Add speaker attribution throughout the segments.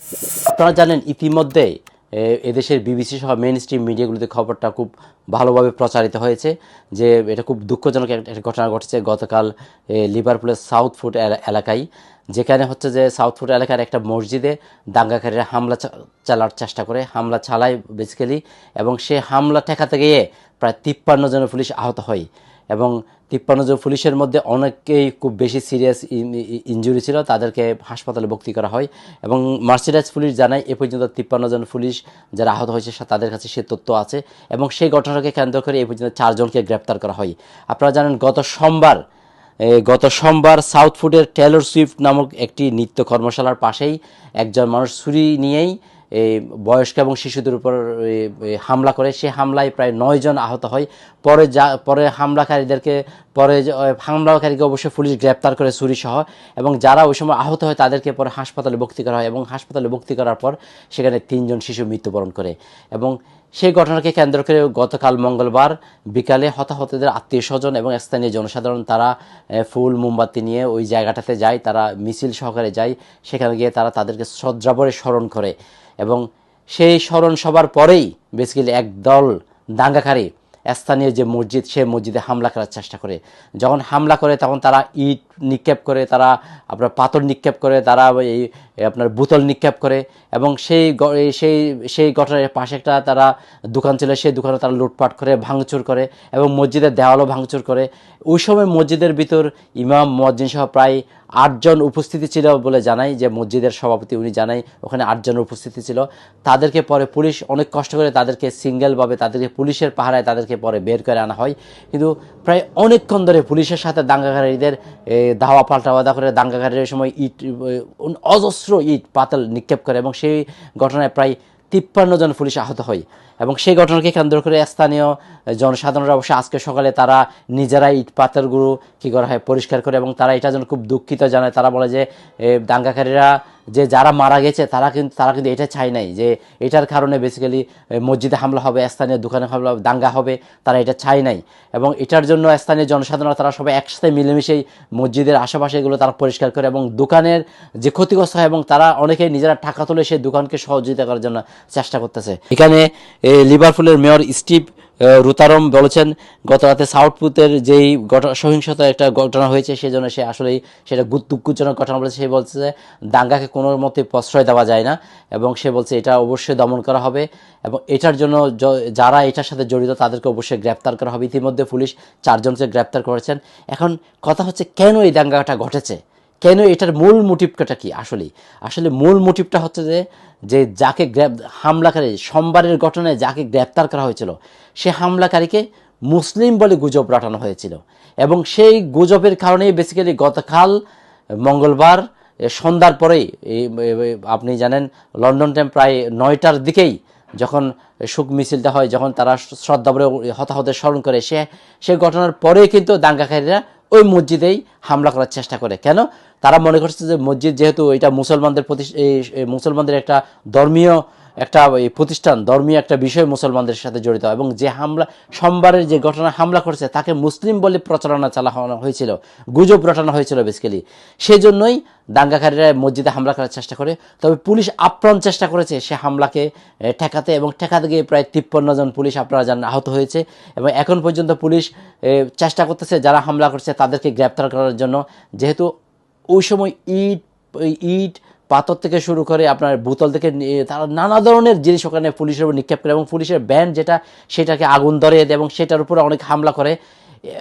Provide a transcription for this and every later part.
Speaker 1: আপনারা জানেন ইতিমধ্যে এদেশের বিবিসি সহ মেইন স্ট্রিম মিডিয়াগুলোতে খবরটা খুব ভালোভাবে প্রচারিত হয়েছে যে এটা খুব দুঃখজনক একটা ঘটনা ঘটেছে গতকাল লিভারপুলের সাউথফুট এলাকায়, যেখানে হচ্ছে যে সাউথফুট এলাকার একটা মসজিদে দাঙ্গাকারীরা হামলা চালার চেষ্টা করে, হামলা চালায় বেসিক্যালি, এবং সে হামলা ঠেকাতে গিয়ে প্রায় 53 জন পুলিশ আহত হয় এবং 53 জন পুলিশের মধ্যে অনেকেই খুব বেশি সিরিয়াস ইনজুরি ছিল, তাদেরকে হাসপাতালে ভর্তি করা হয়। এবং মার্সিডিজ পুলিশ জানায় এ পর্যন্ত 53 জন পুলিশ যারা আহত হয়েছে তাদের কাছে সে তথ্য আছে এবং সেই ঘটনাকে কেন্দ্র করে এ পর্যন্ত 4 জনকে গ্রেপ্তার করা হয়। আপনারা জানেন গত সোমবার সাউথফুটের টেলর সুইফট নামক একটি নৃত্য কর্মশালার পাশেই একজন মানুষ ছুরি নিয়েই বয়স্ক এবং শিশুদের উপর হামলা করে। সে হামলায় প্রায় 9 জন আহত হয়। পরে হামলাকারীকে অবশ্যই পুলিশ গ্রেপ্তার করে ছুরিসহ, এবং যারা ওই সময় আহত হয় তাদেরকে পরে হাসপাতালে ভর্তি করা হয় এবং হাসপাতালে ভর্তি করার পর সেখানে 3 জন শিশু মৃত্যুবরণ করে। এবং সেই ঘটনাকে কেন্দ্র করে গতকাল মঙ্গলবার বিকালে হতাহতদের আত্মীয় স্বজন এবং স্থানীয় জনসাধারণ তারা ফুল মোমবাতি নিয়ে ওই জায়গাটাতে যায়, তারা মিছিল সহকারে যায়, সেখানে গিয়ে তারা তাদেরকে শ্রদ্ধাভরে স্মরণ করে। এবং সেই স্মরণ সভার পরেই বেসিক্যালি একদল দাঙ্গাকারী স্থানীয় যে মসজিদ, সে মসজিদে হামলা করার চেষ্টা করে। যখন হামলা করে তখন তারা ইট নিক্ষেপ করে, তারা আপনার পাথর নিক্ষেপ করে, তারা এই আপনার বোতল নিক্ষেপ করে, এবং সেই ঘটনার পাশে একটা তারা দোকান ছিল, সেই দোকানে তারা লুটপাট করে, ভাঙচুর করে এবং মসজিদের দেওয়ালও ভাঙচুর করে। ওই সময় মসজিদের ভিতর ইমাম, মুয়াজ্জিন সহ প্রায় 8 জন উপস্থিতি ছিল বলে জানাই, যে মসজিদের সভাপতি উনি জানাই ওখানে 8 জন উপস্থিতি ছিল। তাদেরকে পরে পুলিশ অনেক কষ্ট করে তাদেরকে সিঙ্গেলভাবে তাদেরকে পুলিশের পাহারায় তাদেরকে পরে বের করে আনা হয়। কিন্তু প্রায় অনেকক্ষণ ধরে পুলিশের সাথে দাঙ্গাকারীদের ধাওয়া পাল্টাওয়াদা করে দাঙ্গাকারীর সময় অজস্র ইট পাতাল নিক্ষেপ করে এবং সেই ঘটনায় প্রায় 53 জন পুলিশ আহত হয়। এবং সেই ঘটনাকে কেন্দ্র করে স্থানীয় জনসাধারণরা অবশ্য আজকে সকালে তারা নিজেরাই ইট পাথরগুলো কী করা হয় পরিষ্কার করে, এবং তারা এটা যেন খুব দুঃখিত জানায়। তারা বলে যে দাঙ্গাকারীরা যে যারা মারা গেছে তারা কিন্তু এটা চায় নাই যে এটার কারণে বেসিক্যালি মসজিদে হামলা হবে, স্থানীয় দোকানে হামলা হবে, দাঙ্গা হবে, তারা এটা চায় নাই। এবং এটার জন্য স্থানীয় জনসাধারণ তারা সবাই একসাথে মিলেমিশেই মসজিদের আশেপাশে এগুলো তারা পরিষ্কার করে এবং দোকানের যে ক্ষতিগ্রস্ত হয়, এবং তারা অনেকেই নিজেরা টাকা তুলে সেই দোকানকে সহযোগিতা করার জন্য চেষ্টা করতেছে। এখানে লিভারপুলের মেয়র স্টিভ রুতারম বলেছেন গত রাতে সাউথপুটের যেই সহিংসতা একটা ঘটনা হয়েছে সেজন্য সে আসলেই সেটা দুঃখজনক ঘটনা বলেছে। সে বলছে যে দাঙ্গাকে কোনো মতে প্রশ্রয় দেওয়া যায় না, এবং সে বলছে এটা অবশ্যই দমন করা হবে এবং এটার জন্য যারা এটার সাথে জড়িত তাদেরকে অবশ্যই গ্রেপ্তার করা হবে। ইতিমধ্যে পুলিশ 4 জনকে গ্রেপ্তার করেছেন। এখন কথা হচ্ছে কেন এই দাঙ্গাটা ঘটেছে, কেন এটার মূল মোটিভটা কি? আসলে মূল মোটিভটা হচ্ছে যে যাকে হামলাকারী সোমবারের ঘটনায় যাকে গ্রেপ্তার করা হয়েছিল সে হামলাকারীকে মুসলিম বলে গুজব রটানো হয়েছিল, এবং সেই গুজবের কারণেই বেসিক্যালি গতকাল মঙ্গলবার সন্ধ্যার পরেই আপনি জানেন লন্ডন টাইম প্রায় 9টার দিকেই যখন শোক মিছিলটা হয়, যখন তারা শ্রদ্ধাভরে হতাহতের স্মরণ করে, সেই ঘটনার পরেই কিন্তু দাঙ্গাকারীরা ওই মসজিদেই হামলা করার চেষ্টা করে। কেন? তারা মনে করছে যে মসজিদ যেহেতু এটা মুসলমানদের একটা ধর্মীয় একটা প্রতিষ্ঠান, ধর্মীয় একটা বিষয় মুসলমানদের সাথে জড়িত, এবং যে সোমবারের যে ঘটনা হামলা করেছে তাকে মুসলিম বলে প্রচারণা চালানো হয়েছিল, গুজব রটানো হয়েছিল বেসিক্যালি। সেই জন্যই দাঙ্গাকারীরা মসজিদে হামলা করার চেষ্টা করে। তবে পুলিশ আপ্রাণ চেষ্টা করেছে সে হামলাকে ঠেকাতে, এবং ঠেকাতে গিয়ে প্রায় 53 জন পুলিশ আপনারা জানেন আহত হয়েছে। এবং এখন পর্যন্ত পুলিশ চেষ্টা করতেছে যারা হামলা করছে তাদেরকে গ্রেপ্তার করার জন্য, যেহেতু ওই সময় ইট পাথর থেকে শুরু করে আপনার বোতল থেকে তারা নানা ধরনের জিনিস ওখানে পুলিশের উপর নিক্ষেপ করে, এবং পুলিশের ব্যান্ড সেটাকে আগুন ধরিয়ে দেয় এবং সেটার উপরে অনেক হামলা করে।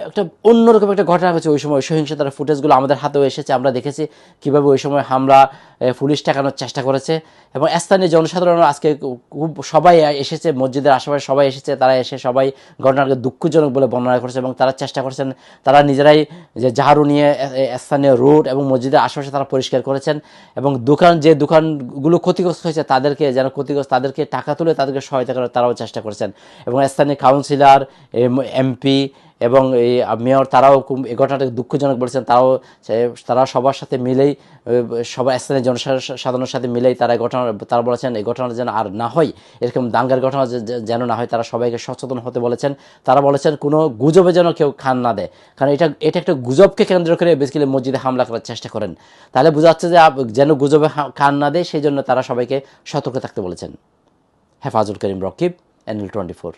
Speaker 1: একটা অন্যরকম একটা ঘটনা হয়েছে ওই সময়। সহিংসতার ফুটেজগুলো আমাদের হাতেও এসেছে, আমরা দেখেছি কীভাবে ওই সময় হামলা পুলিশ ঠেকানোর চেষ্টা করেছে। এবং স্থানীয় জনসাধারণ আজকে খুব সবাই এসেছে, মসজিদের আশেপাশে সবাই এসেছে, তারা এসে সবাই ঘটনাকে দুঃখজনক বলে বর্ণনা করেছে, এবং তারা চেষ্টা করছেন, তারা নিজেরাই যে ঝাড়ু নিয়ে স্থানীয় রোড এবং মসজিদের আশেপাশে তারা পরিষ্কার করেছেন, এবং যে দোকানগুলো ক্ষতিগ্রস্ত হয়েছে তাদেরকে টাকা তুলে তাদেরকে সহায়তা করার তারাও চেষ্টা করেছেন। এবং স্থানীয় কাউন্সিলর, এমপি এবং এই মেয়র তারাও এই ঘটনাটাকে দুঃখজনক বলেছেন। তারা সবার সাথে মিলেই, সবার স্থানীয় জনসাধারণের সাথে মিলেই তারা বলেছেন এই ঘটনা যেন আর না হয়, এরকম দাঙ্গার ঘটনা যেন না হয়, তারা সবাইকে সচেতন হতে বলেছেন। তারা বলেছেন কোনো গুজবে যেন কেউ কান না দেয়, কারণ এটা একটা গুজবকে কেন্দ্র করে বেসিক্যালি মসজিদে হামলা করার চেষ্টা করেন। তাহলে বোঝা যাচ্ছে যে যেন গুজবে কান না দেয়, সেই জন্য তারা সবাইকে সতর্ক থাকতে বলেছেন। হেফাজুল করিম রকিব, NL 24।